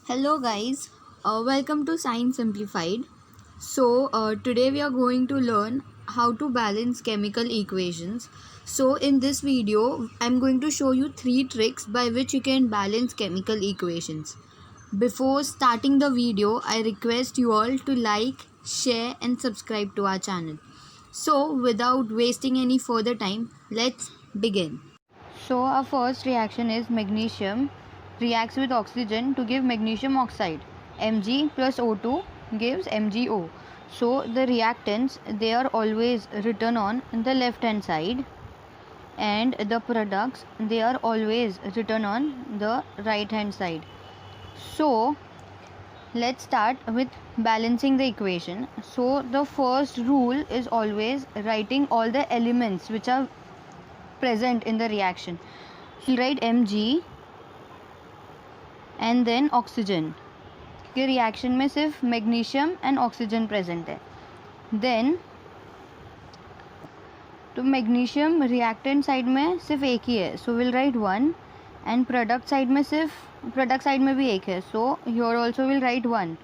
Hello guys, welcome to Science Simplified. Today we are going to learn how to balance chemical equations. So in this video I'm going to show you three tricks by which you can balance chemical equations. Before starting the video, I request you all to like, share and subscribe to our channel. So without wasting any further time, let's begin. So our first reaction is magnesium reacts with oxygen to give magnesium oxide. Mg plus O2 gives MgO. So the reactants, they are always written on the left hand side, and the products, they are always written on the right hand side. So let's start with balancing the equation. So the first rule is always writing all the elements which are present in the reaction. So we'll write Mg and then oxygen, क्योंकि reaction में सिर्फ magnesium and oxygen present है. Then तो magnesium reactant side में सिर्फ एक ही है, so will write one. And product side में भी एक है, so your also will write one.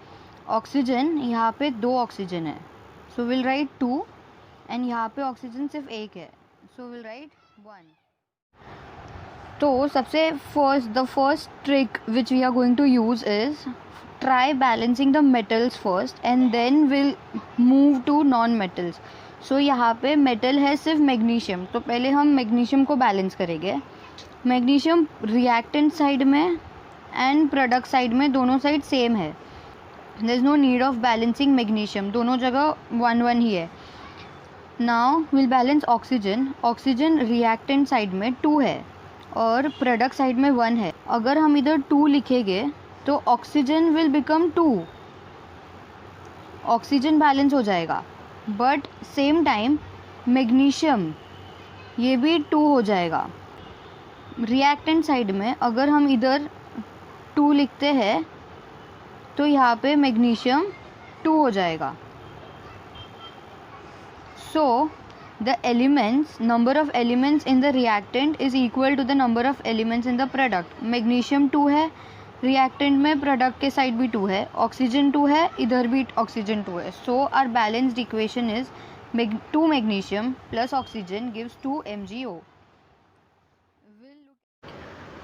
Oxygen यहाँ पे दो ऑक्सीजन है, so will write two. And यहाँ पे ऑक्सीजन सिर्फ एक है, सो विल राइट वन. तो सबसे first trick which we are going to use is try balancing the metals first and then will move to non metals. So यहाँ पे metal है सिर्फ मैग्नीशियम, तो पहले हम मैग्नीशियम को बैलेंस करेंगे. मैग्नीशियम रिएक्टेंट साइड में एंड प्रोडक्ट साइड में दोनों साइड सेम है, there is no need of balancing magnesium, दोनों जगह 1-1 ही है. Now will balance oxygen. Oxygen reactant side में 2 है और प्रोडक्ट साइड में 1 है. अगर हम इधर 2 लिखेंगे तो oxygen will become 2, oxygen balance हो जाएगा. बट सेम टाइम मैग्नीशियम ये भी 2 हो जाएगा. रिएक्टेंट साइड में अगर हम इधर 2 लिखते हैं तो यहाँ पे मैग्नीशियम 2 हो जाएगा. सो the number of elements in the reactant is equal to the number of elements in the product. Magnesium 2 है reactant में, product के साइड भी 2 है, ऑक्सीजन 2 है, इधर भी ऑक्सीजन 2 है. so our balanced equation is 2 magnesium plus oxygen gives 2 MgO.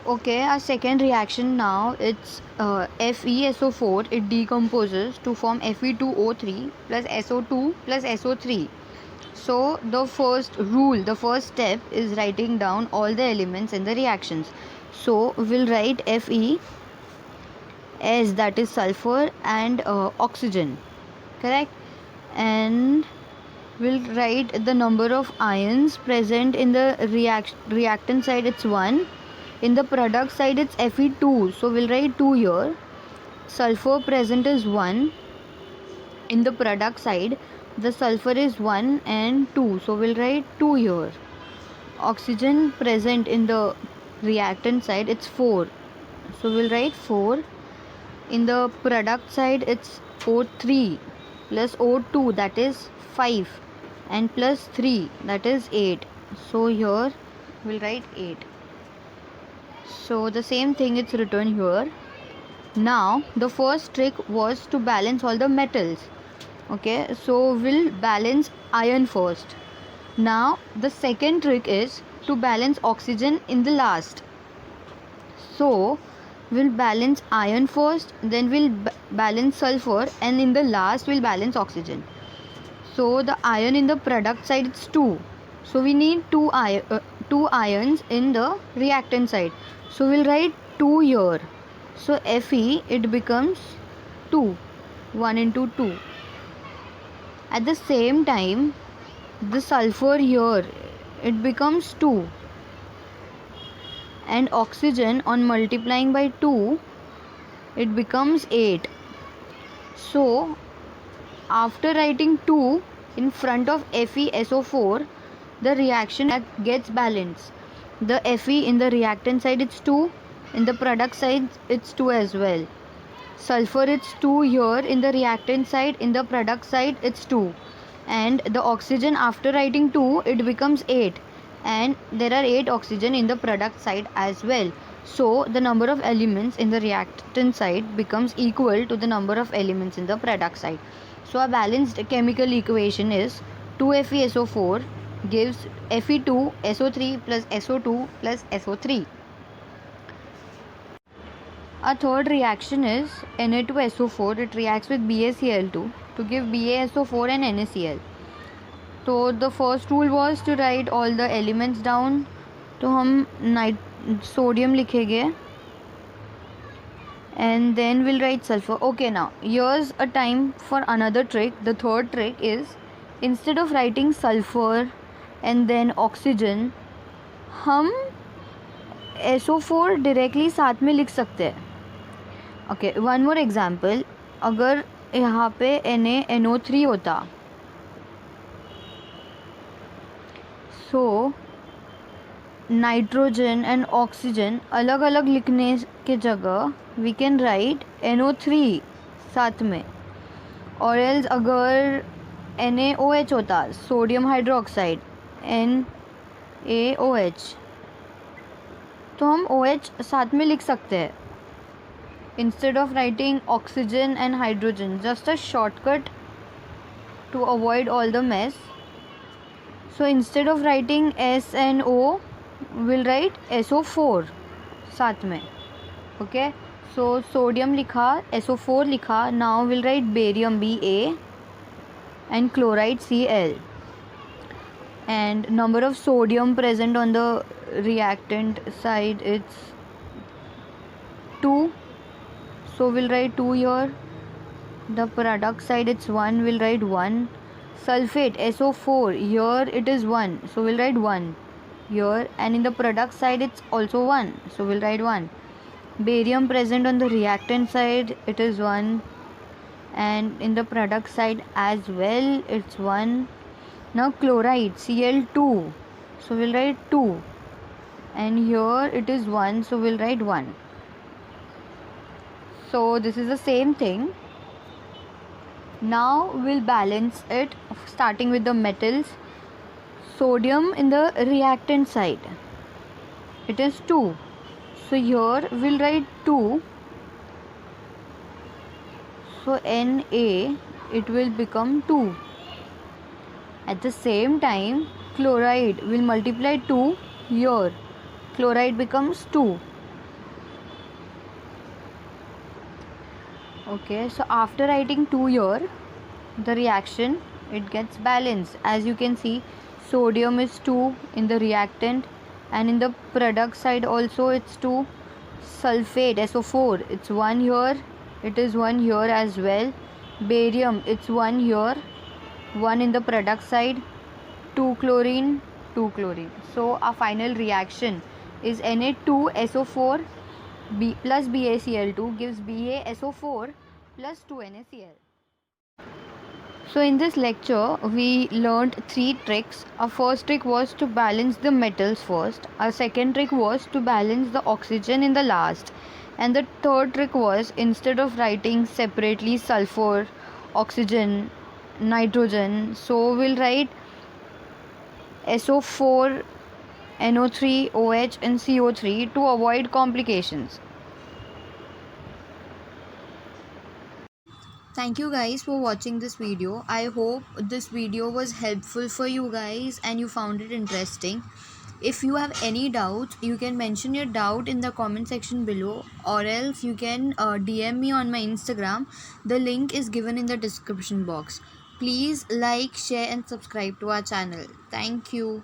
Okay, our second reaction now, it's FeSO4. It decomposes to form Fe2O3 plus SO2 plus SO3. So the first step is writing down all the elements in the reactions. So we'll write Fe as, that is sulfur and oxygen, correct? And we'll write the number of ions present in the reactant side, it's 1. In the product side it's Fe2, so we'll write 2 here. Sulfur present is 1. In the product side the sulfur is 1 and 2, so we'll write 2 here. Oxygen present in the reactant side, it's 4, so we'll write 4. In the product side it's O3 plus O2, that is 5, and plus 3, that is 8, so here we'll write 8. So the same thing is written here. Now the first trick was to balance all the metals. Okay, so we'll balance iron first. Now the second trick is to balance oxygen in the last. So we'll balance iron first, then we'll balance sulfur, and in the last we'll balance oxygen. So the iron in the product side is 2, so we need 2 ions in the reactant side, so we'll write 2 here. So Fe, it becomes 2, 1 into 2. At the same time, the sulfur here, it becomes 2, and oxygen, on multiplying by 2, it becomes 8. So after writing 2 in front of FeSO4, the reaction gets balanced. The Fe in the reactant side it's 2, in the product side it's 2 as well. Sulfur it's 2 here in the reactant side, in the product side it's 2, and the oxygen after writing 2 it becomes 8, and there are 8 oxygen in the product side as well. So the number of elements in the reactant side becomes equal to the number of elements in the product side. So a balanced chemical equation is 2FeSO4 gives Fe2SO3 plus SO2 plus SO3. A third reaction is Na2SO4. It reacts with BaCl2 to give BaSO4 and NaCl. So the first rule was to write all the elements down. तो हम sodium लिखेंगे and then we'll write sulfur. Okay, now here's a time for another trick. The third trick is, instead of writing sulfur and then oxygen, हम SO4 directly साथ में लिख सकते हैं. Okay, one more example. अगर यहाँ पे NaNO3 होता, so नाइट्रोजन एंड ऑक्सीजन अलग अलग लिखने के जगह वी कैन राइट NO3 साथ में. और एल्स अगर NaOH होता, सोडियम हाइड्रोक्साइड NaOH, तो हम OH साथ में लिख सकते हैं instead of writing oxygen and hydrogen. Just a shortcut to avoid all the mess. So instead of writing SNO we'll write SO4 साथ में. Okay, so sodium लिखा, SO4 लिखा. Now we'll write barium Ba and chloride Cl, and number of sodium present on the reactant side, it's 2, so we'll write 2 here. The product side, it's 1, we'll write 1. Sulfate SO4, here it is 1, so we'll write 1 here, and in the product side it's also 1, so we'll write 1. Barium present on the reactant side, it is 1, and in the product side as well it's 1. Now chloride Cl2, so we'll write 2, and here it is 1, so we'll write 1. So this is the same thing. Now we'll balance it, starting with the metals. Sodium in the reactant side, it is 2, so here we'll write 2, so Na, it will become 2. At the same time, chloride will multiply 2 here, chloride becomes 2. Okay, so after writing 2 here, the reaction, it gets balanced. As you can see, sodium is 2 in the reactant, and in the product side also it's 2. Sulfate SO4, it's 1 here, it is 1 here as well. Barium, it's 1 here, 1 in the product side. 2 chlorine, 2 chlorine. So our final reaction is Na2SO4 plus BaCl2 gives BaSO4 plus 2NaCl. So in this lecture we learned 3 tricks. Our first trick was to balance the metals first. Our second trick was to balance the oxygen in the last. And the third trick was, instead of writing separately sulfur, oxygen, nitrogen, so we'll write SO4, NO3, OH and CO3 to avoid complications. Thank you guys for watching this video. I hope this video was helpful for you guys and you found it interesting. If you have any doubt, you can mention your doubt in the comment section below, or else you can DM me on my Instagram. The link is given in the description box. Please like, share and subscribe to our channel. Thank you.